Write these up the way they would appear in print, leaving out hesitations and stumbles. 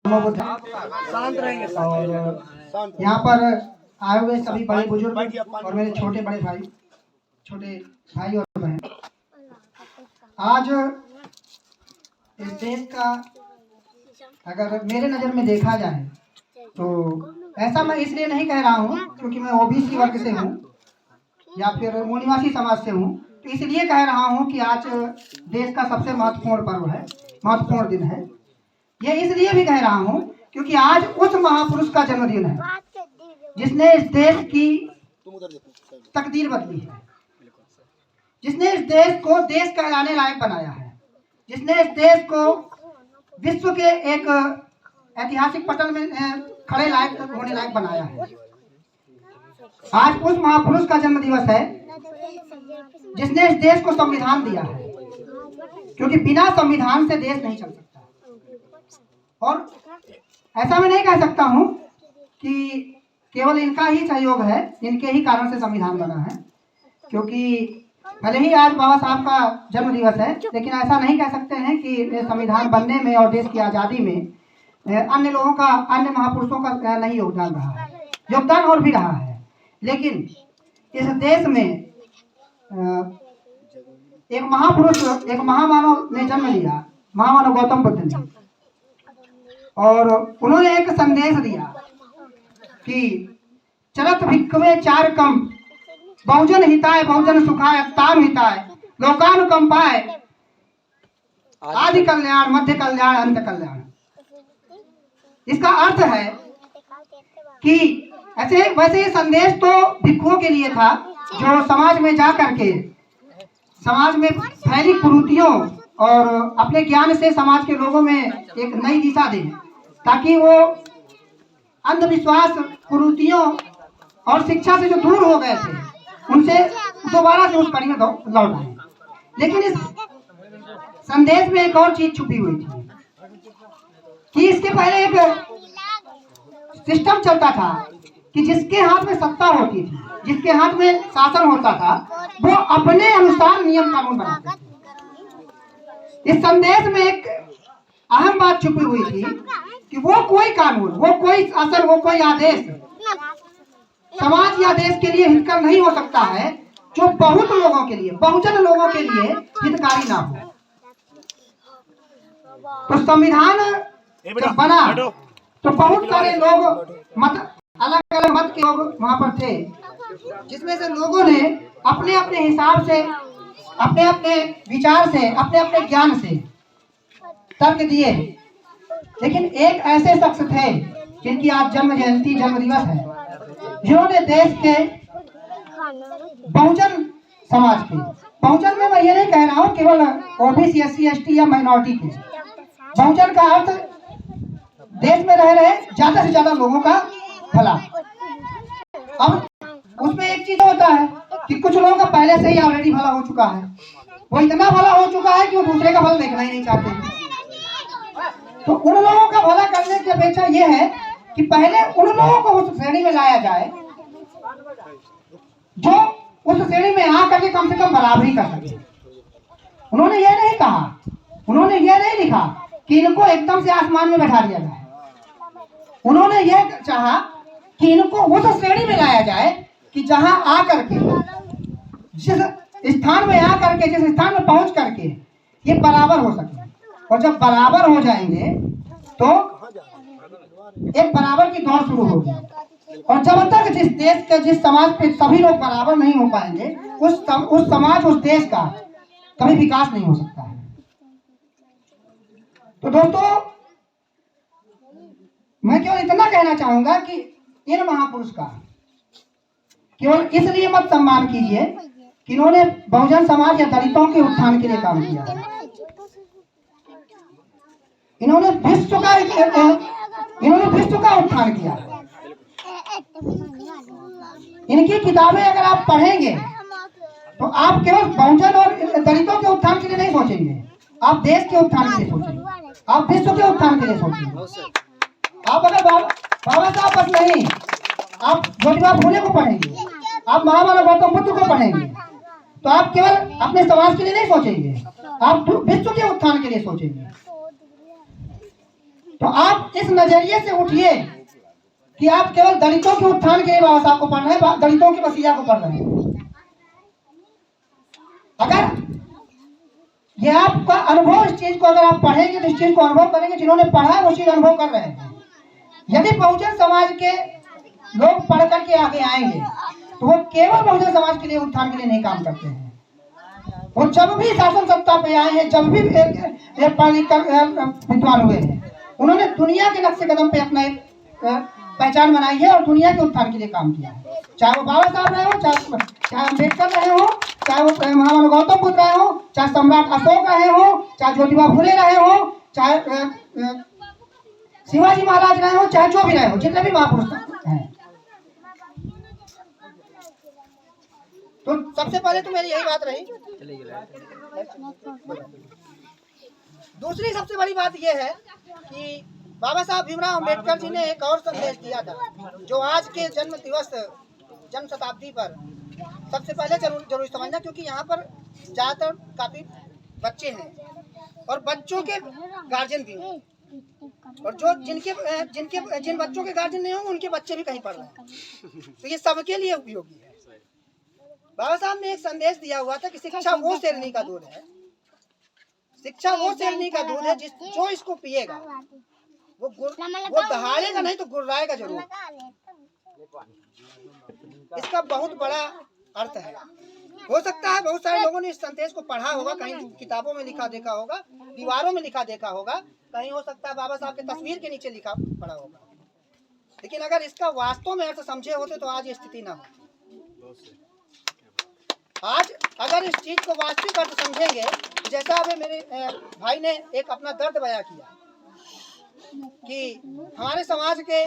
शांत रहेंगे। और यहाँ पर आए हुए सभी बड़े बुजुर्ग और मेरे छोटे बड़े भाई, छोटे भाई और बहन, आज इस देश का अगर मेरे नज़र में देखा जाए तो ऐसा मैं इसलिए नहीं कह रहा हूँ क्योंकि मैं ओबीसी वर्ग से हूँ या फिर मूल निवासी समाज से हूँ, तो इसलिए कह रहा हूँ कि आज देश का सबसे महत्वपूर्ण पर्व है, महत्वपूर्ण दिन है। ये इसलिए भी कह रहा हूँ क्योंकि आज उस महापुरुष का जन्मदिन है जिसने इस देश की तकदीर बदली है, जिसने इस देश को देश कहलाने लायक बनाया है, जिसने इस देश को विश्व के एक ऐतिहासिक पटल में खड़े लायक होने लायक बनाया है। आज उस महापुरुष का जन्म दिवस है जिसने इस देश को संविधान दिया है, क्योंकि बिना संविधान से देश नहीं चल सकता। और ऐसा मैं नहीं कह सकता हूं कि केवल इनका ही सहयोग है, इनके ही कारण से संविधान बना है, क्योंकि भले ही आज बाबा साहब का जन्म दिवस है, लेकिन ऐसा नहीं कह सकते हैं कि संविधान बनने में और देश की आज़ादी में अन्य लोगों का, अन्य महापुरुषों का नहीं योगदान रहा है। योगदान और भी रहा है, लेकिन इस देश में एक महापुरुष, एक महामानव ने जन्म लिया, महामानव गौतम बुद्ध ने, और उन्होंने एक संदेश दिया कि चलत भिक्खवे चार कम, बहुजन हिताय बहुजन सुखाय ताम हिताय लोकानुकंपाय आदि कल्याण मध्य कल्याण अंत कल्याण। इसका अर्थ है कि ऐसे वैसे ये संदेश तो भिक्षुओं के लिए था जो समाज में जा करके समाज में फैली कुरीतियों और अपने ज्ञान से समाज के लोगों में एक नई दिशा दें, ताकि वो अंधविश्वास, कुरीतियों और शिक्षा से जो दूर हो गए थे उनसे दोबारा से उस कड़ी में लौट आए। लेकिन इस संदेश में एक और चीज छुपी हुई थी कि इसके पहले एक सिस्टम चलता था कि जिसके हाथ में सत्ता होती थी, जिसके हाथ में शासन होता था, वो अपने अनुसार नियम कानून बनाते थे। इस संदेश में एक अहम बात छुपी हुई थी कि वो कोई कानून, वो कोई शासन, वो कोई आदेश समाज या देश के लिए हितकर नहीं हो सकता है जो बहुत लोगों के लिए, बहुजन लोगों के लिए हितकारी ना हो। तो संविधान जब बना तो बहुत सारे लोग अलग अलग मत के लोग वहां पर थे, जिसमें से लोगों ने अपने अपने हिसाब से, अपने अपने विचार से, अपने अपने ज्ञान से तर्क दिए। लेकिन एक ऐसे शख्स थे जिनकी आज जन्म जयंती, जन्म दिवस है, जिन्होंने देश के बहुजन समाज के, बहुजन में मैं ये नहीं कह रहा हूँ केवल ओबीसी, एससी, एसटी या माइनॉरिटी के, बहुजन का अर्थ देश में रह रहे ज्यादा से ज्यादा लोगों का भला। अब उसमें एक चीज होता है कि कुछ लोगों का पहले से ही ऑलरेडी भला हो चुका है, वो इतना भला हो चुका है कि वो दूसरे का भला देखना ही नहीं चाहते। तो उन लोगों का भला करने की अपेक्षा ये है कि पहले उन लोगों को उस श्रेणी में लाया जाए जो उस श्रेणी में आकर के कम से कम बराबरी कर सके। उन्होंने ये नहीं कहा, उन्होंने ये नहीं लिखा कि इनको एकदम से आसमान में बैठा दिया जाए। उन्होंने ये चाहा कि इनको उस श्रेणी में लाया जाए कि जहां आकर के, जिस स्थान में आकर के, जिस स्थान में पहुंच करके ये बराबर हो सके। और जब बराबर हो जाएंगे तो एक बराबर की दौड़ शुरू होगी। और जब तक जिस देश के, जिस समाज पे सभी लोग बराबर नहीं हो पाएंगे, उस समाज, उस देश का कभी विकास नहीं हो सकता है। तो दोस्तों, मैं केवल इतना कहना चाहूंगा कि इन महापुरुष का केवल इसलिए मत सम्मान कीजिए कि इन्होंने बहुजन समाज या दलितों के उत्थान के लिए काम किया है। इन्होंने विश्व का उत्थान किया। इनकी किताबें अगर आप पढ़ेंगे तो आप केवल बहुजन और दलितों के उत्थान के लिए नहीं सोचेंगे, आप देश के उत्थान के लिए सोचेंगे, आप विश्व के उत्थान के लिए सोचेंगे। आप अगर बाबा साहब बस नहीं, आप ज्योतिबा फुले को पढ़ेंगे, आप महामानव गौतम बुद्ध को पढ़ेंगे, तो आप केवल अपने समाज के लिए नहीं सोचेंगे, आप विश्व के उत्थान के लिए सोचेंगे। तो आप इस नजरिए से उठिए कि आप केवल दलितों के उत्थान के लिए बाबा साहब को पढ़ रहे हैं, दलितों की वसीयत को पढ़ रहे हैं। अगर ये आपका अनुभव, इस चीज को अगर आप पढ़ेंगे तो इस चीज को अनुभव करेंगे, जिन्होंने पढ़ा है वो चीज अनुभव कर रहे हैं। यदि बहुजन समाज के लोग पढ़ करके आगे आएंगे तो वो केवल बहुजन समाज के लिए, उत्थान के लिए नहीं काम करते हैं। वो जब भी शासन सत्ता पे आए हैं, जब भी पढ़ लिख कर विद्वान हुए हैं, उन्होंने दुनिया के नक्शे कदम पे अपना एक पहचान बनाई है और दुनिया के उत्थान के लिए काम किया है। चाहे वो बाबा साहब रहे हो, चाहे अम्बेडकर रहे हो, चाहे वो महामानव गौतम बुद्ध रहे हो, चाहे सम्राट अशोक रहे हो, चाहे ज्योतिबा फुले रहे हो, चाहे शिवाजी महाराज रहे हो, चाहे जो भी रहे हो, जितने भी महापुरुष हैं। तो सबसे पहले तो मेरी यही बात रही। दूसरी सबसे बड़ी बात यह है कि बाबा साहब भीमराव अम्बेडकर जी ने एक और संदेश दिया था, जो आज के जन्म दिवस, जन्म शताब्दी पर सबसे पहले जरूर समझना, क्योंकि यहाँ पर ज़्यादातर काफ़ी बच्चे हैं और बच्चों के गार्जियन भी हैं, और जो जिन बच्चों के गार्जियन नहीं होंगे उनके बच्चे भी कहीं पढ़ रहे हैं, तो ये सबके लिए उपयोगी है। बाबा साहब ने एक संदेश दिया हुआ था कि शिक्षा वो शेरनी का दूध है, शिक्षा वो शेरनी का दूध है जो इसको पिएगा वो दहाड़ेगा नहीं तो गुर्राएगा जरूर। इसका बहुत बड़ा अर्थ है। हो सकता है बहुत सारे लोगों ने इस संदेश को पढ़ा होगा, कहीं किताबों में लिखा देखा होगा, दीवारों में लिखा देखा होगा, कहीं हो सकता है बाबा साहब के तस्वीर के नीचे लिखा पढ़ा होगा, लेकिन अगर इसका वास्तव में अर्थ समझे होते तो आज ये स्थिति ना हो। आज अगर इस चीज को वास्तविक अर्थ समझेंगे, जैसा अभी मेरे भाई ने एक अपना दर्द बयां किया कि हमारे समाज के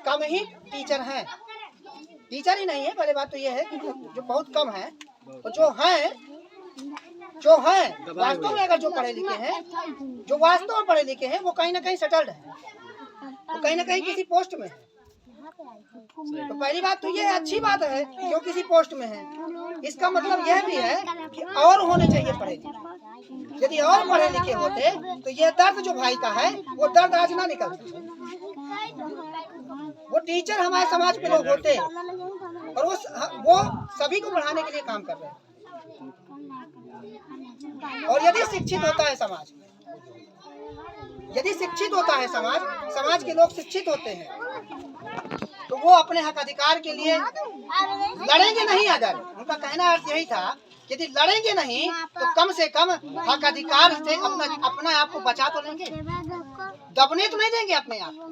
कम ही टीचर हैं, टीचर ही नहीं है, पहले बात तो ये है कि जो बहुत कम है, और जो हैं वास्तव में अगर जो पढ़े लिखे हैं, जो वास्तव में पढ़े लिखे हैं, वो कहीं ना कहीं सेटल्ड है, वो कहीं ना कहीं किसी पोस्ट में है। तो पहली बात तो ये अच्छी बात है कि वो किसी पोस्ट में है। इसका मतलब यह भी है कि और होने चाहिए पढ़े लिखे। यदि और पढ़े लिखे होते तो ये दर्द जो भाई का है वो दर्द आज ना निकलता। वो टीचर हमारे समाज के लोग होते और वो सभी को पढ़ाने के लिए काम कर रहे हैं। और यदि शिक्षित होता है समाज, यदि शिक्षित होता है समाज के लोग शिक्षित होते हैं, तो वो अपने हक अधिकार के लिए लड़ेंगे नहीं। अगर उनका कहना अर्थ यही था, यदि लड़ेंगे नहीं तो कम से कम हक अधिकार से अपना आप को बचा तो लेंगे, दबने तो नहीं देंगे अपने आप को।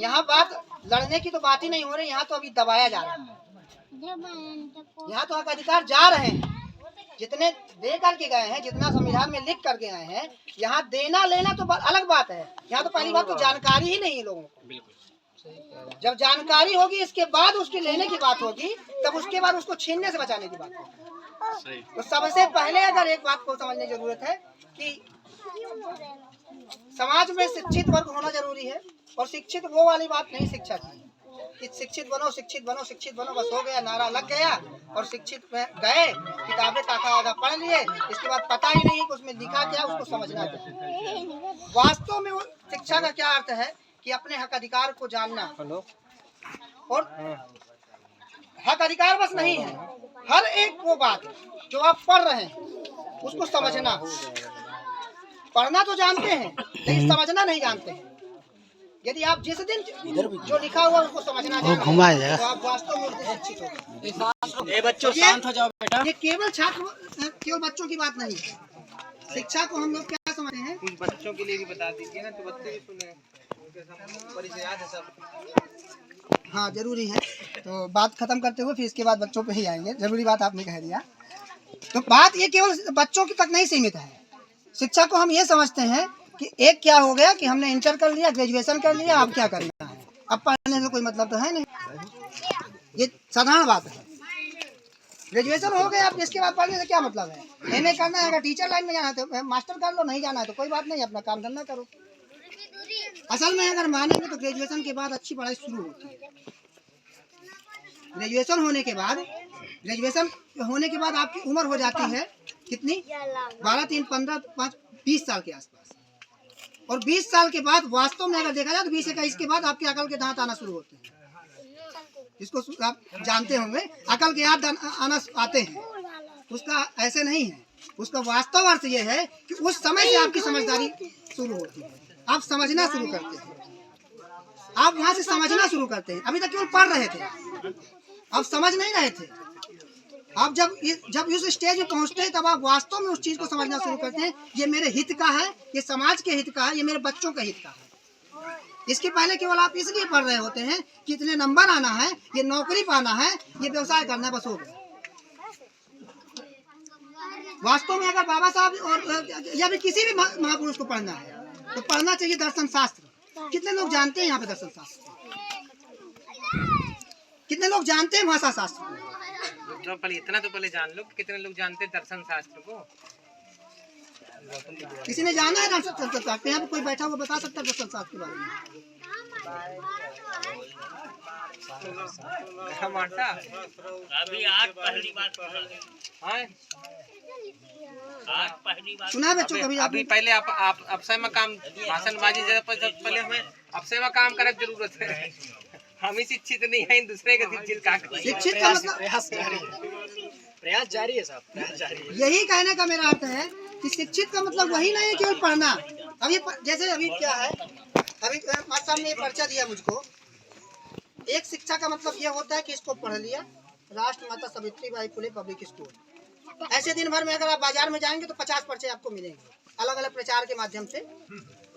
यहाँ बात लड़ने की तो बात ही नहीं हो रही, यहाँ तो अभी दबाया जा रहा है। यहाँ तो हक अधिकार जा रहे हैं, जितने दे करके गए हैं, जितना संविधान में लिख करके आए हैं, यहाँ देना लेना तो अलग बात है। यहाँ तो पहली बात तो जानकारी ही नहीं है लोगों को। जब जानकारी होगी इसके बाद उसके लेने की बात होगी, तब उसके बाद उसको छीनने से बचाने की बात होगी। तो सबसे पहले अगर एक बात को समझने की जरूरत है कि समाज में शिक्षित वर्ग होना जरूरी है, और शिक्षित वो वाली बात नहीं शिक्षा की कि शिक्षित बनो शिक्षित बनो शिक्षित बनो, बस हो गया, नारा लग गया और शिक्षित में गए, किताबें काका आगा पढ़ लिए, इसके बाद पता ही नहीं कि उसमें लिखा क्या, उसको समझना क्या। वास्तव में वो शिक्षा का क्या अर्थ है कि अपने हक अधिकार को जानना। और हक अधिकार बस नहीं है, हर एक वो बात जो आप पढ़ रहे हैं उसको समझना। पढ़ना तो जानते हैं लेकिन समझना नहीं जानते हैं। यदि आप जिस दिन जो लिखा हुआ उसको समझना जानते हैं तो आप वास्तव में शिक्षित होंगे। बच्चों शांत हो जाओ बेटा। ये केवल केवल बच्चों की बात नहीं है। शिक्षा को हम लोग क्या समझते हैं, कुछ बच्चों के लिए भी बता दीजिए ना, तो बच्चे भी सुने, परिचयात है सब। हाँ जरूरी है, तो बात खत्म करते हुए फिर इसके बाद बच्चों पे ही आएंगे। जरूरी बात आपने कह दिया। तो बात ये केवल बच्चों की तक नहीं सीमित है। शिक्षा को हम ये समझते हैं कि एक क्या हो गया कि हमने इंटर कर लिया, ग्रेजुएशन कर लिया, अब क्या करना है, अब पढ़ने से कोई मतलब तो है नहीं। ये साधारण बात है। ग्रेजुएशन हो गया, अब इसके बाद पढ़ने से क्या मतलब है। एमए करना है, अगर टीचर लाइन में जाना है तो मास्टर कर लो, नहीं जाना है तो कोई बात नहीं, अपना काम धंधा करो। असल में अगर मानेंगे तो ग्रेजुएशन के बाद अच्छी पढ़ाई शुरू होती है। ग्रेजुएशन होने के बाद आपकी उम्र हो जाती है कितनी, 12, 3, 15, 5, 20 साल के आसपास। और 20 साल के बाद वास्तव में अगर देखा जाए तो 20-21 के बाद आपके अकल के दांत आना शुरू होते हैं। इसको आप जानते होंगे, अकल के दांत आना आते हैं। उसका ऐसे नहीं है, उसका वास्तव अर्थ ये है कि उस समय से आपकी समझदारी शुरू होती है, आप समझना शुरू करते हैं, आप वहां से समझना शुरू करते हैं। अभी तक केवल पढ़ रहे थे, आप समझ नहीं रहे थे। आप जब इस स्टेज में पहुंचते हैं तब आप वास्तव में उस चीज को समझना शुरू करते हैं, ये मेरे हित का है, ये समाज के हित का है, ये मेरे बच्चों के हित का है। इसके पहले केवल आप इसलिए पढ़ रहे होते हैं कि इतने नंबर आना है, ये नौकरी पाना है, ये व्यवसाय करना है, बस हो गया। वास्तव में अगर बाबा साहब और या भी किसी भी महापुरुष को पढ़ना है तो पढ़ना चाहिए दर्शन शास्त्र। कितने लोग जानते हैं यहाँ पे दर्शन शास्त्र? कितने लोग जानते हैं भाषा शास्त्र? तो पहले इतना तो पहले जान लो, कितने लोग जानते हैं दर्शन शास्त्र को? किसी ने जाना है दर्शन शास्त्र? यहाँ पे कोई बैठा हुआ बता सकता है दर्शन शास्त्र के बारे में? अभी आज पहली बार सुना बच्चों कभी? अभी पहले आप अफसर में काम भाषणबाजी पहले हमें अफसर में काम करने की जरूरत है। हम ही शिक्षित नहीं है, दूसरे के शिक्षित शिक्षित का मतलब प्रयास जारी है साहब, प्रयास जारी है। यही कहने का मेरा अर्थ है कि शिक्षित का मतलब वही नहीं है केवल पढ़ना। अभी जैसे अभी क्या है, अभी मास्टर साहब ने पर्चा दिया मुझको। एक शिक्षा का मतलब ये होता है कि इसको पढ़ लिया, राष्ट्रमाता सावित्रीबाई फुले पब्लिक स्कूल। ऐसे दिन भर में अगर आप बाजार में जाएंगे तो 50 पर्चे आपको मिलेंगे अलग अलग प्रचार के माध्यम से।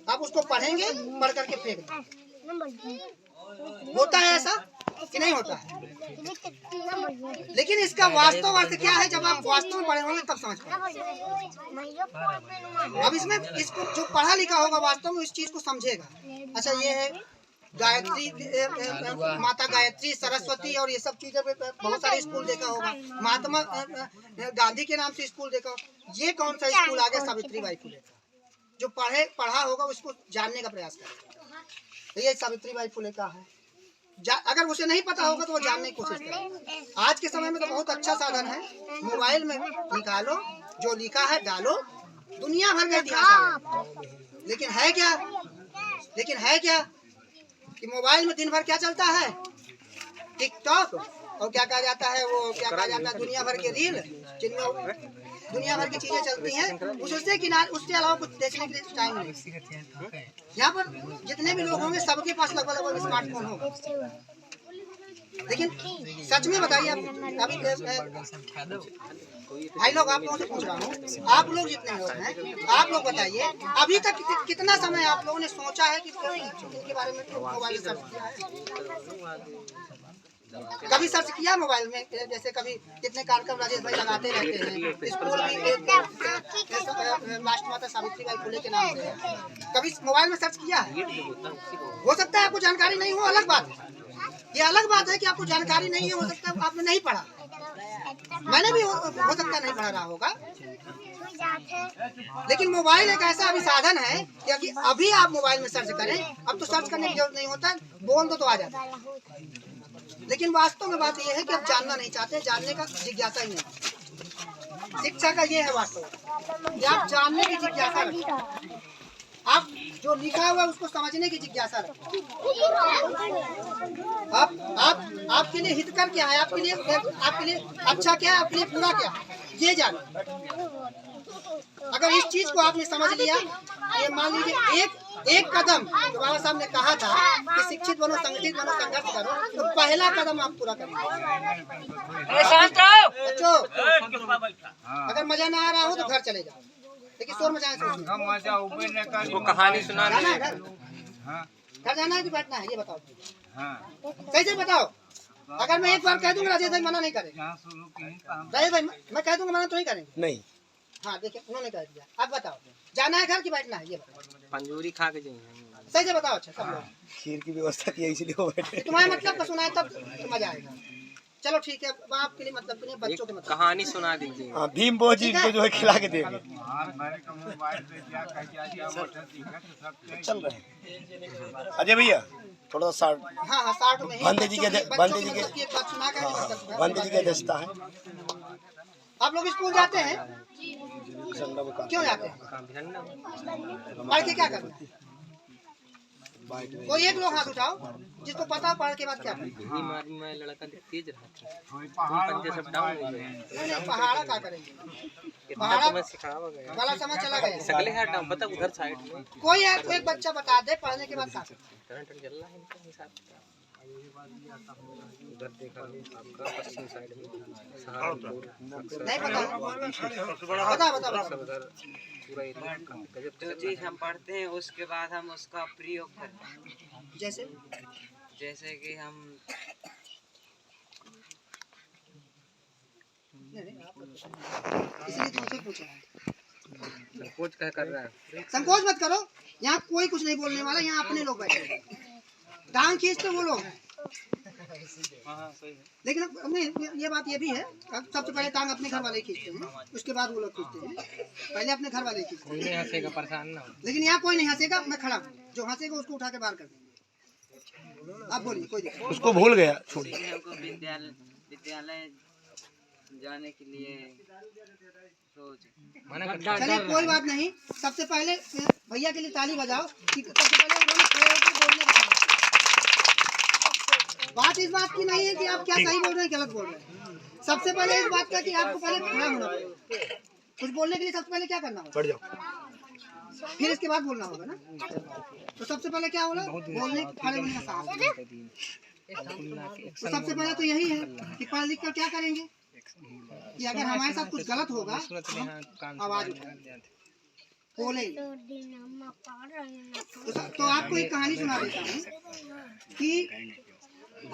आप उसको पढ़ेंगे, पढ़ करके फेंक देंगे। होता है ऐसा कि नहीं होता है? लेकिन इसका वास्तव अर्थ क्या है, जब आप वास्तव में पढ़े होंगे तब समझ पाएंगे। अब इसमें इसको जो पढ़ा लिखा होगा वास्तव में इस चीज को समझेगा। अच्छा, ये है गायत्री, माता गायत्री, सरस्वती और ये सब चीजें बहुत सारे स्कूल देखा होगा। महात्मा गांधी के नाम से स्कूल देखा होगा। ये कौन सा स्कूल आ गया? सावित्रीबाई फुले का। जो पढ़ा होगा उसको जानने का प्रयास करेगा। ये सावित्रीबाई फुले का है। अगर उसे नहीं पता होगा तो वो जानने की कोशिश करेगा। आज के समय में तो बहुत अच्छा साधन है, मोबाइल में निकालो, जो लिखा है डालो, दुनिया भर का इतिहास आ गया। लेकिन है क्या कि मोबाइल में दिन भर क्या चलता है? टिकटॉक और क्या कहा जाता है, वो क्या कहा जाता है, दुनिया भर के रील, जिनमें दुनिया भर की चीजें चलती हैं। उससे अलावा कुछ देखने के लिए टाइम नहीं। यहाँ पर जितने भी लोग होंगे सबके पास लगभग स्मार्टफोन होगा। लेकिन सच में बताइए, अभी भाई लोग आप लोगों से पूछ रहा हूँ, आप लोग जितने लोग हैं, आप लोग बताइए अभी तक कितना समय आप लोगों ने सोचा है कि इनके बारे में मोबाइल सर्च किया है? कभी सर्च किया मोबाइल में? जैसे कभी कितने कार्यक्रम राजेश भाई लगाते रहते हैं, स्कूल भी राष्ट्रमाता सावित्रीबाई फुले के नाम से, कभी मोबाइल में सर्च किया है? हो सकता है आपको जानकारी नहीं हो, अलग बात है। ये अलग बात है कि आपको जानकारी नहीं है, हो सकता है आपने नहीं पढ़ा। मैंने भी हो सकता नहीं पढ़ा रहा होगा। लेकिन मोबाइल एक ऐसा अभी साधन है कि अभी आप मोबाइल में सर्च करें, अब तो सर्च करने की जरूरत नहीं होता, बोल दो तो आ जाता है। लेकिन वास्तव में बात यह है कि आप जानना नहीं चाहते, जानने का जिज्ञासा ही नहीं। शिक्षा का ये है वास्तव कि आप जानने की जिज्ञासा रखें, आप जो लिखा हुआ है उसको समझने की जिज्ञासा रखें। आपके लिए हितकर क्या है, आपके लिए अच्छा क्या है, आपके लिए बुरा क्या है, ये जानो। अगर इस चीज को आपने समझ लिया, ये मान लीजिए एक कदम जो बाबा साहब ने कहा था कि शिक्षित बनो, संगठित बनो, संघर्ष करो, तो पहला कदम आप पूरा करेंगे। बच्चों, अगर मजा ना आ रहा हो तो घर चले जाओ, लेकिन शोर मचाएं वो कहानी सुना जाना है घर जाना है कि बैठना है, ये बताओ। कैसे बताओ? अगर मैं एक बार कह दूंगा राजेश भाई मना नहीं करेंगे, राजेश भाई मैं कह दूंगा मना तो नहीं करेंगे। नहीं, हाँ देखिए उन्होंने कह दिया। अब बताओ जाना है घर की बैठना है, ये बताओ। पंजूरी खा के जाएंगे, सही से बताओ। अच्छा सब लोग खीर की व्यवस्था की है इसलिए वो बैठे। तुम्हारे मतलब का सुना है तब तो मजा आएगा। चलो ठीक है, आपके लिए मतलब के लिए, बच्चों के मतलब कहानी सुना दीजिए। हाँ, भीम बोझ को जो है खिला के देंगे। चल रहे अजय भैया थोड़ा सा। हाँ 60 में बंदे जी के एक बात सुना कर अध्यक्षता है। आप लोग स्कूल जाते हैं? क्यों जाते हैं? पढ़ के क्या करना है? कोई एक लोग हाथ उठाओ जिसको पता पढ़ के बाद क्या करना? लड़का तेज रहा नहीं पहाड़ा क्या करेंगे? पहाड़ा वाला समय चला गया। सगले हाथ डाउन पता उधर साइड में कोई है कोई बच्चा बता दे पढ़ने के बाद क्या करना? करंट चल रहा है इनका हिसाब उधर देखा आपका पश्चिम साइड में नहीं पता बता पूरा एरिया जो चीज हम पढ़ते हैं उसके बाद हम उसका प्रयोग करते हैं। जैसे कि हम इसलिए तुमसे पूछा है। संकोच क्या कर रहा है? संकोच मत करो, यहाँ कोई कुछ नहीं बोलने वाला, यहाँ अपने लोग बैठे हैं। टांग खींचते वो लोग हैं। लेकिन नहीं ये बात ये भी है, सबसे पहले टांग अपने घर वाले खींचते हैं, उसके बाद वो लोग खींचते हैं। पहले अपने घर वाले खींचते हैं। कोई हंसेगा परेशान ना हो। लेकिन यहाँ कोई नहीं हंसेगा, मैं खड़ा हूँ, जो हंसेगा उसको उठा के बाहर कर देंगे। आप बोलिए कोई दिक्कत उसको भूल गया छोड़िए। हमको विद्यालय जाने के लिए रोज चलिए कोई बात नहीं। सबसे पहले भैया के लिए ताली बजाओ कि सबसे पहले उन्होंने खड़े होकर बोलने का बात इस बात की नहीं है कि आप क्या सही बोल रहे हैं गलत बोल रहे हैं। सबसे पहले इस बात का कि आपको पहले खड़ा होना पड़ेगा। कुछ बोलने के लिए सबसे पहले क्या करना होगा? बढ़ जाओ। फिर इसके बाद बोलना होगा ना। तो सबसे पहले क्या होगा? बोलने खड़े होने का साहस। तो सबसे पहले तो यही है कि पढ़ लिख कर क्या करेंगे कि अगर हमारे साथ कुछ गलत होगा आवाज उठाएंगे, बोले। तो आपको एक कहानी सुना देता हूँ कि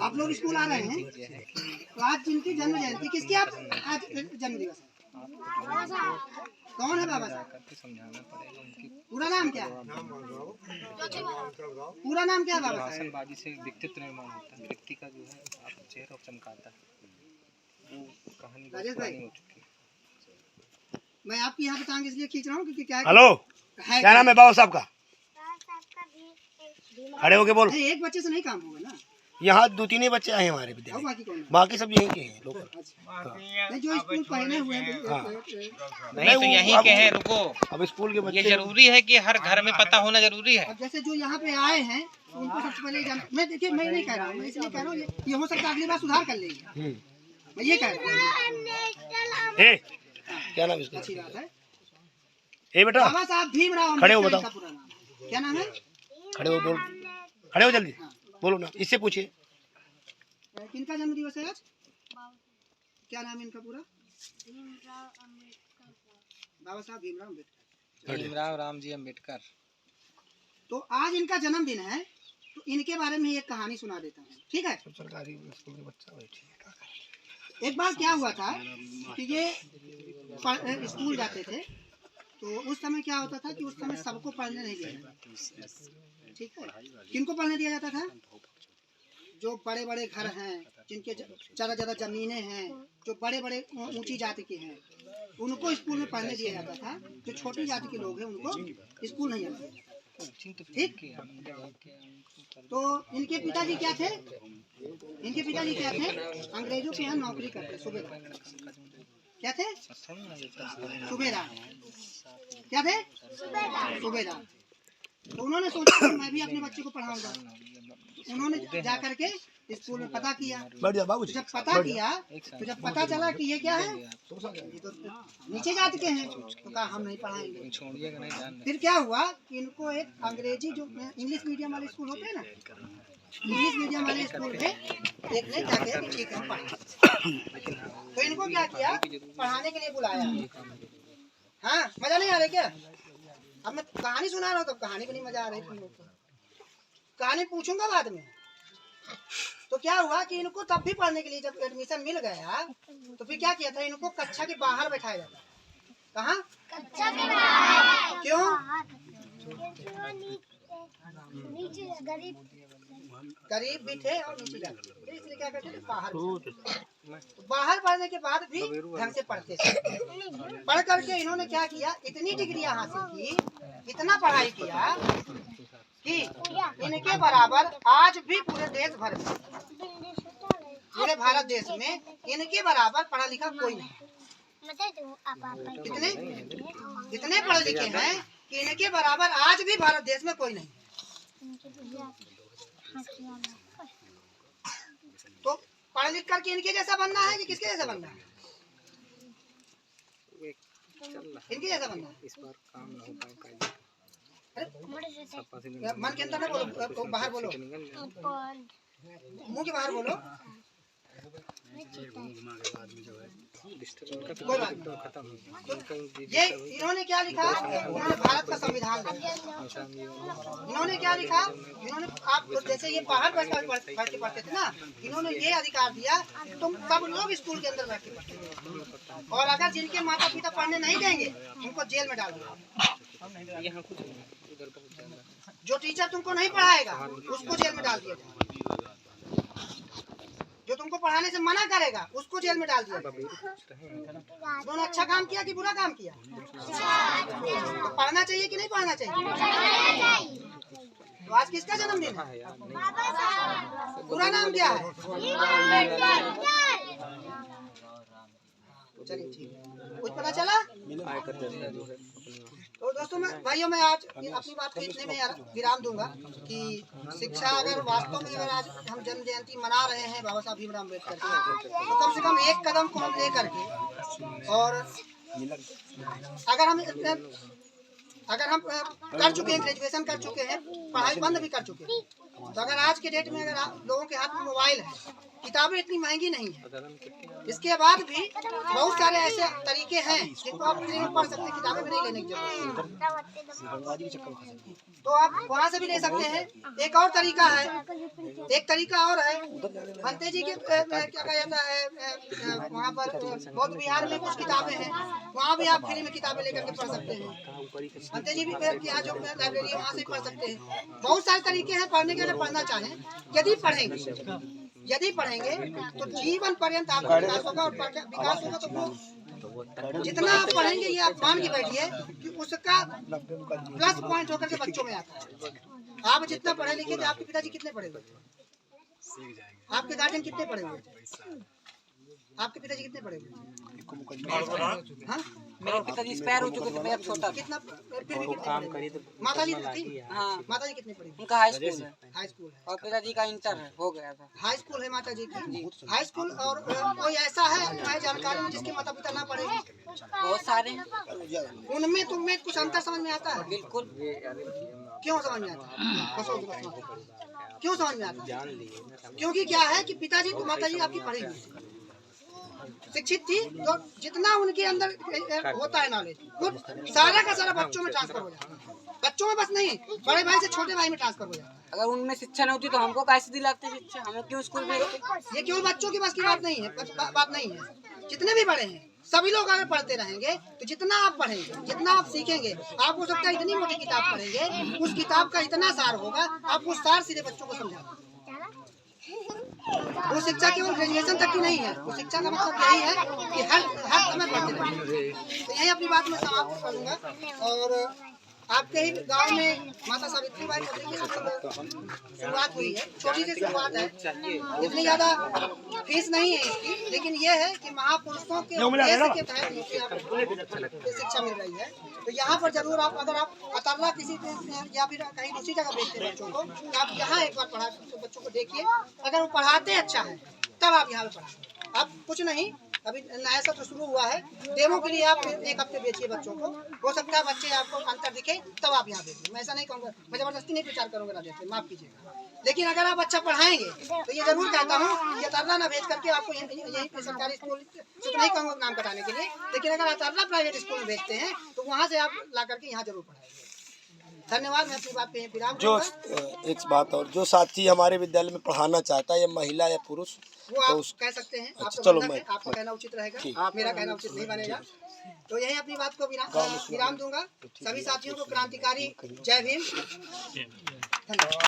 आप लोग स्कूल आ रहे हैं तो आज जिनकी जन्म जयंती, किसकी आप आज जन्म दिवस है? कौन है बाबा साहब? पूरा नाम क्या है? पूरा नाम क्या है बाबा साहब? बाजी से व्यक्तित्व निर्माण होता है, व्यक्ति का जो है चेहरा चमकाता है। वो कहानी राजेश भाई, मैं आपकी यहाँ पे टांग इसलिए खींच रहा हूँ क्योंकि क्या हेलो, क्या नाम है बाबा साहब का? खड़े होके बोल। एक बच्चे से नहीं काम होगा ना। यहाँ 2-3 ही बच्चे आए हमारे विद्यालय, बाकी कौन है? बाकी सब यहीं के हैं लोग। नहीं जो स्कूल पहने हुए हैं। नहीं तो यहीं के हैं। रुको, अब स्कूल के ये बच्चे जरूरी है कि हर घर में पता होना जरूरी है। अब जैसे जो यहाँ पे आए हैं उनको सबसे पहले जाना। मैं देखिए मैं नहीं कह रहा हूँ, मैं इसलिए कह रहा हूँ ये हो सकता है अगली बार सुधार कर लेंगे। मैं ये कह रहा हूँ। क्या नाम इसका? अच्छी बात है। ए बेटा बाबा साहब भीमराव खड़े हो, अम्बेडकर बताओ। का पूरा नाम क्या नाम है? खड़े हो, बोल। खड़े हो जल्दी बोलो ना, इससे पूछिए। किनका जन्म दिवस है आज? क्या नाम है इनका पूरा? बाबा साहब भीमराव अम्बेडकर। भीमराव रामजी अम्बेडकर। तो आज इनका जन्मदिन है, तो इनके बारे में एक कहानी सुना देता हूँ, ठीक है? सरकारी स्कूल के बच्चा बैठे। एक बार क्या हुआ था कि ये स्कूल जाते थे, तो उस समय क्या होता था कि उस समय सबको पढ़ने नहीं दिया जाता, ठीक है? किनको पढ़ने दिया जाता था? जो बड़े बड़े घर हैं, जिनके ज़्यादा ज़्यादा ज़मीनें हैं, जो बड़े बड़े ऊंची जाति के हैं, उनको स्कूल में पढ़ने दिया जाता था। जो छोटी जाति के लोग हैं उनको स्कूल नहीं आना जाता, ठीक? तो इनके पिताजी क्या थे? इनके पिताजी क्या थे? अंग्रेजों के यहाँ नौकरी करते, सूबेदार। क्या थे? सूबेदार। क्या थे? सूबेदार। तो उन्होंने सोचा कि मैं भी अपने बच्चे को पढ़ाऊंगा। उन्होंने जा करके स्कूल में पता किया। जब पता किया तो जब पता चला कि ये क्या है, ये तो नीचे जात के हैं, तो कहा हम नहीं पढ़ाएंगे। फिर क्या हुआ कि इनको एक अंग्रेजी जो इंग्लिश मीडियम वाले स्कूल होते हैं ना, इंग्लिश मीडियम वाले स्कूल में एक ने क्या किया कि ठीक है हम पढ़ाएंगे। तो इनको क्या किया, पढ़ाने के लिए बुलाया। हाँ मजा नहीं आ रहा क्या? अब मैं कहानी सुना रहा हूँ तो कहानी भी नहीं मजा आ रही तुम लोग को। कहानी पूछूंगा बाद में। तो क्या हुआ कि इनको तब भी पढ़ने के लिए जब एडमिशन मिल गया तो फिर क्या किया था, इनको कक्षा के बाहर बैठाया जाता। कहाँ? कक्षा के बाहर। क्यों? गरीब भी थे और नीचे जाते थे, इसलिए क्या करते थे बाहर। तो बाहर पढ़ने के बाद भी ढंग से पढ़ते थे। पढ़ करके इन्होंने क्या किया, इतनी डिग्रियां हासिल की, इतना पढ़ाई किया कि इनके बराबर आज भी पूरे देश भर में, पूरे भारत देश में इनके बराबर पढ़ा लिखा कोई नहीं। इतने पढ़े लिखे हैं कि इनके बराबर आज भी भारत देश में कोई नहीं। तो पढ़ लिख करके इनके जैसा बनना है कि किसके जैसा बनना है? इनके जैसा बनना है। इस बार काम ना हो पाए मन के अंदर ना बोलो, बाहर बोलो, मुंह के बाहर बोलो। कोई बात नहीं। ये इन्होंने क्या लिखा? इन्होंने भारत का संविधान लिखा। इन्होंने क्या लिखा? इन्होंने आप जैसे ये बाहर पढ़ते थे ना, इन्होंने ये अधिकार दिया तुम सब लोग स्कूल के अंदर बैठ के पढ़ते, और अगर जिनके माता पिता पढ़ने नहीं देंगे उनको जेल में डाल दिया। जो टीचर तुमको नहीं पढ़ाएगा उसको जेल में डाल दिया जाए, जो तुमको पढ़ाने से मना करेगा उसको जेल में डाल दिया। उन्होंने अच्छा काम किया कि बुरा काम किया? तो पढ़ना चाहिए कि नहीं पढ़ना चाहिए? तो आज किसका जन्मदिन है? पूरा नाम क्या है? चलिए ठीक है, कुछ पता चला? तो दोस्तों भाइयों मैं आज अपनी बात को इतने में विराम दूंगा कि शिक्षा अगर वास्तव में अगर आज हम जन्म जयंती मना रहे हैं बाबा साहब भीमराव अम्बेडकर की, तो कम से कम एक कदम को हम ले करके, और अगर हम कर चुके हैं, ग्रेजुएशन कर चुके हैं, पढ़ाई बंद भी कर चुके हैं, तो अगर आज के डेट में अगर लोगों के हाथ में मोबाइल है, किताबें इतनी महंगी नहीं है, इसके बाद भी बहुत सारे ऐसे तरीके हैं जिनको आप फ्री में पढ़ सकते हैं, किताबें भी नहीं लेने की जरूरत, तो आप वहाँ से भी ले सकते हैं। एक और तरीका है, एक तरीका और है, भंते जी के क्या कहा जाता है, वहाँ पर बौद्ध विहार में कुछ किताबें हैं, वहाँ भी आप फ्री में किताबें लेकर के पढ़ सकते हैं। भंते जी भी यहाँ जो लाइब्रेरी है वहाँ से पढ़ सकते हैं। बहुत सारे तरीके हैं पढ़ने के, अगर पढ़ना चाहें, यदि पढ़ेंगे तो जीवन पर्यंत आपका विकास होगा, और विकास होगा तो जितना आप पढ़ेंगे ये आप मान के बैठिए कि उसका प्लस पॉइंट होकर के बच्चों में आता है। आप जितना पढ़े लिखे थे, आपके पिताजी कितने पढ़े हुए थे? आपके गार्जियन कितने पढ़े हुए थे? आपके पिताजी कितने पढ़े हुए थे? मेरे पिताजी एक्सपायर हो चुके थे, मैं छोटा कितना फिर भी कितने? माता जी थी? हाँ, माता जी कितने पढ़ी? उनका हाई स्कूल है, हाई स्कूल है, और पिताजी का इंटर है, हो गया था। हाई स्कूल है माता जी की, हाई स्कूल। और कोई ऐसा है तुम्हारी जानकारी में जिसके माता पिता ना पढ़े? बहुत सारे उनमें तुम्हें कुछ अंतर समझ में आता है? बिल्कुल। क्यों समझ में आता है? क्यों समझ में आता है? क्योंकि क्या है कि पिताजी तो माता जी आपकी पढ़ी हुई थी, शिक्षित थी, तो जितना उनके अंदर होता है नॉलेज वो सारा का सारा बच्चों में ट्रांसफर हो जाता है। बच्चों में बस नहीं, बड़े भाई से छोटे भाई में ट्रांसफर हो जाता है। अगर उनमें शिक्षा नहीं होती तो हमको कैसे दिलाते शिक्षा? हमें क्यों स्कूल भेजते? ये केवल बच्चों की बस की बात नहीं है, बात नहीं है। जितने भी बड़े हैं सभी लोग अगर पढ़ते रहेंगे तो जितना आप पढ़ेंगे, जितना आप सीखेंगे, आप हो सकता है इतनी मोटी किताब पढ़ेंगे, उस किताब का इतना सार होगा, आप उस सार सीधे बच्चों को समझा। वो शिक्षा केवल ग्रेजुएशन तक की नहीं है, वो शिक्षा का मतलब यही है कि हर समय पढ़ते रहेंगे। तो यही अपनी बात में समाप्त करूंगा। और आपके ही गांव में माता सावित्रीबाई फुले की शुरुआत हुई है, छोटी सी शुरुआत है, इतनी ज्यादा फीस नहीं है इसकी, लेकिन ये है कि महापुरुषों के उद्देश्य के तहत ये शिक्षा मिल रही है। तो यहाँ पर जरूर आप, अगर आप अतर्रा किसी या फिर कहीं दूसरी जगह भेजते हैं बच्चों को, तो आप यहाँ एक बार पढ़ा बच्चों को देखिए, अगर वो पढ़ाते अच्छा है तब आप यहाँ पे पढ़ाएं। अब कुछ नहीं, अभी नया सा तो शुरू हुआ है, डेमो के लिए आप एक हफ्ते बेचिए बच्चों को, हो सकता है बच्चे आपको अंतर दिखे तब आप यहाँ भेजिए। मैं ऐसा नहीं कहूँगा, मैं जबरदस्ती नहीं प्रचार करूँगा राजेश, माफ कीजिएगा, लेकिन अगर आप अच्छा पढ़ाएंगे तो ये जरूर कहता हूँ कि अतर्रा ना भेज करके आपको यही सरकारी स्कूल तो नहीं कहूँगा नाम कटाने के लिए, लेकिन अगर अतर्रा प्राइवेट स्कूल में भेजते हैं तो वहाँ से आप ला करके यहाँ जरूर पढ़ाएंगे। धन्यवाद। मैं अपनी बात पे विराम जो एक बात और, जो साथी हमारे विद्यालय में पढ़ाना चाहता है, या महिला या पुरुष, वो आप तो कह सकते हैं। अच्छा, चलो मैं आपका कहना उचित रहेगा, मेरा कहना उचित नहीं बनेगा। तो यही अपनी बात को विराम दूंगा। सभी साथियों को क्रांतिकारी जय भीम, धन्यवाद।